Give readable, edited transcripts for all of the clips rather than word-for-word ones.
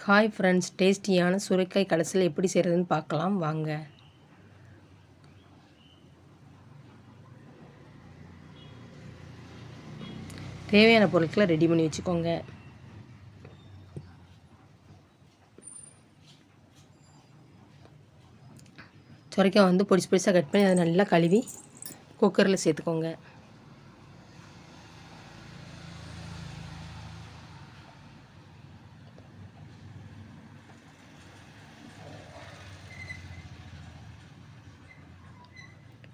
Hi friends, டேஸ்டியான சுரைக்காய் கடைசல் எப்படி செய்கிறதுன்னு பார்க்கலாம் வாங்க. தேவையான பொருட்களை ரெடி பண்ணி வச்சுக்கோங்க. சுரைக்காய் வந்து பொடிசு பொடிசாக கட் பண்ணி அதை நல்லா கழுவி குக்கரில் சேர்த்துக்கோங்க.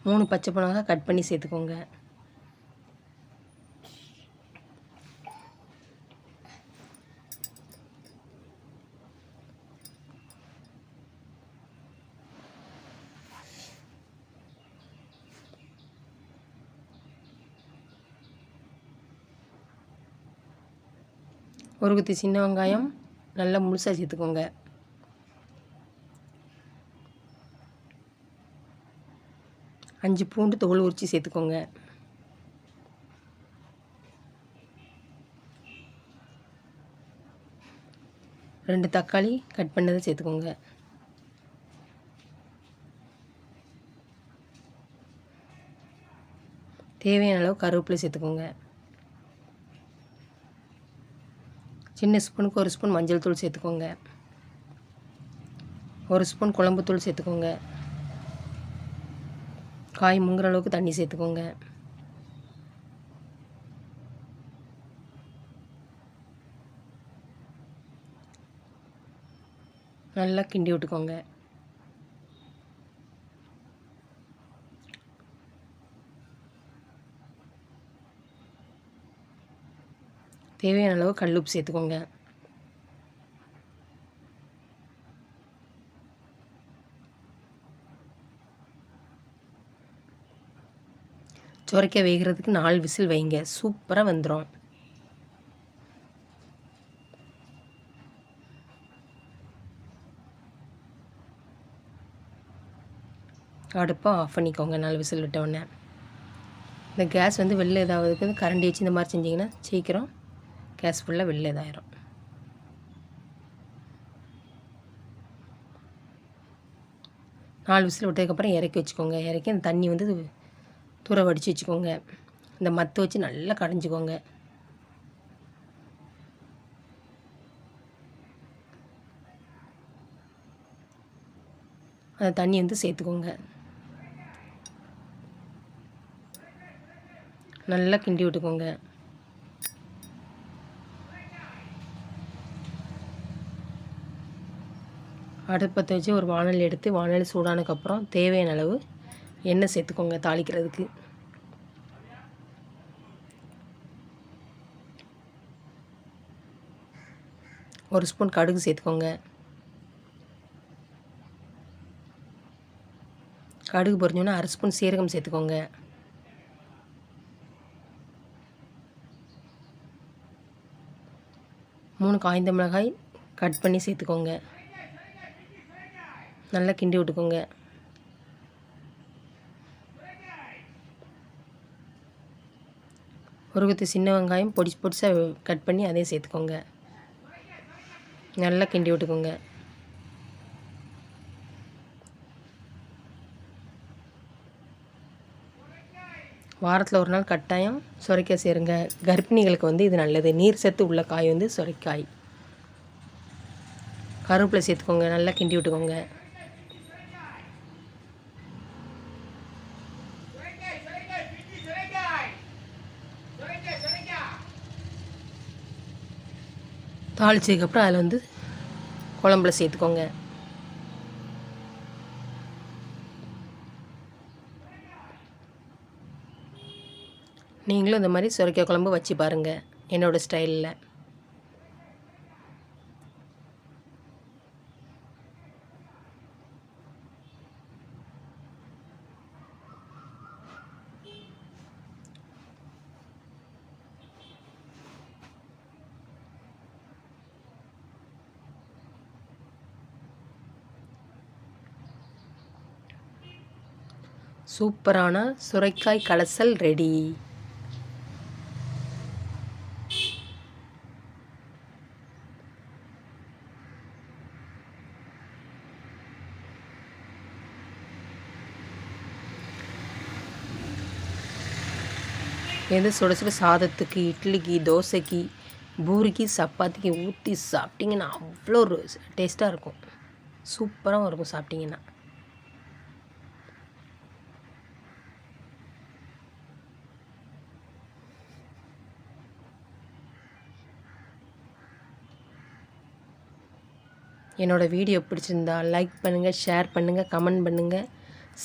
மூணு பச்சை மிளகாய் கட் பண்ணி சேர்த்துக்கோங்க. ஒரு குத்தி சின்ன வெங்காயம் நல்லா முழுசாக சேர்த்துக்கோங்க. அஞ்சு பூண்டு தோல் உரித்து சேர்த்துக்கோங்க. ரெண்டு தக்காளி கட் பண்ணதை சேர்த்துக்கோங்க. தேவையான அளவு கருவேப்பிலை சேர்த்துக்கோங்க. சின்ன ஸ்பூனுக்கு ஒரு ஸ்பூன் மஞ்சள் தூள் சேர்த்துக்கோங்க. ஒரு ஸ்பூன் குழம்புத்தூள் சேர்த்துக்கோங்க. காய் முங்குற அளவுக்கு தண்ணி சேர்த்துக்கோங்க. நல்லா கிண்டி விட்டுக்கோங்க. தேவையான அளவு கல்லுப்பு சேர்த்துக்கோங்க. சுரைக்காய் வேகிறதுக்கு 4 விசில் வைங்க, சூப்பராக வந்துடும். அடுப்பை ஆஃப் பண்ணிக்கோங்க 4 விசில் விட்டவுடனே. இந்த கேஸ் வந்து வெளில ஏதாவது கரண்டி வச்சு இந்த மாதிரி செஞ்சிங்கன்னா சீக்கிரம் கேஸ் ஃபுல்லாக வெளில இதாயிரும். நாலு விசில் விட்டதுக்கப்புறம் இறக்கி வச்சுக்கோங்க. இறக்கி அந்த தண்ணி வந்து தூர வடித்து வச்சுக்கோங்க. இந்த மத்து வச்சு நல்லா கடைஞ்சிக்கோங்க. அந்த தண்ணி வந்து சேர்த்துக்கோங்க. நல்லா கிண்டி விட்டுக்கோங்க. அடுப்பத்தை வச்சு ஒரு வானல் எடுத்து வானல் சூடானதுக்கப்புறம் தேவையான அளவு எண்ணெய் சேர்த்துக்கோங்க. தாளிக்கிறதுக்கு ஒரு ஸ்பூன் கடுகு சேர்த்துக்கோங்க. கடுகு பொரிஞ்சோன்னா அரை ஸ்பூன் சீரகம் சேர்த்துக்கோங்க. மூணு காய்ந்த மிளகாய் கட் பண்ணி சேர்த்துக்கோங்க. நல்லா கிண்டி விட்டுக்கோங்க. ஒரு குத்தி சின்ன வெங்காயம் பொடிசு பொடிசாக கட் பண்ணி அதையும் சேர்த்துக்கோங்க. நல்லா கிண்டி விட்டுக்கோங்க. வாரத்தில் ஒரு நாள் கட்டாயம் சுரைக்காய் சேருங்க. கர்ப்பிணிகளுக்கு வந்து இது நல்லது. நீர் சத்து உள்ள காய் வந்து சுரைக்காய். கருவேப்பிலை சேர்த்துக்கோங்க. நல்லா கிண்டி விட்டுக்கோங்க. தாளிச்சதுக்கப்புறம் அதில் வந்து குழம்புல சேர்த்துக்கோங்க. நீங்களும் இந்த மாதிரி சுரைக்காய் குழம்பு வச்சு பாருங்கள் என்னோடய ஸ்டைலில். சூப்பரான சுரைக்காய் கடைசல் ரெடி. எது சுட சுட சாதத்துக்கு, இட்லிக்கு, தோசைக்கு, பூரிக்கு, சப்பாத்திக்கு ஊற்றி சாப்பிட்டிங்கன்னா அவ்வளோ ஒரு டேஸ்ட்டாக இருக்கும். சூப்பராகவும் இருக்கும் சாப்பிட்டிங்கன்னா. என்னோடய வீடியோ பிடிச்சிருந்தா லைக் பண்ணுங்கள், ஷேர் பண்ணுங்கள், கமெண்ட் பண்ணுங்கள்,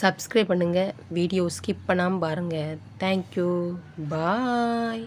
சப்ஸ்கிரைப் பண்ணுங்கள். வீடியோ ஸ்கிப் பண்ணாமல் பாருங்கள். தேங்க்யூ. பாய்.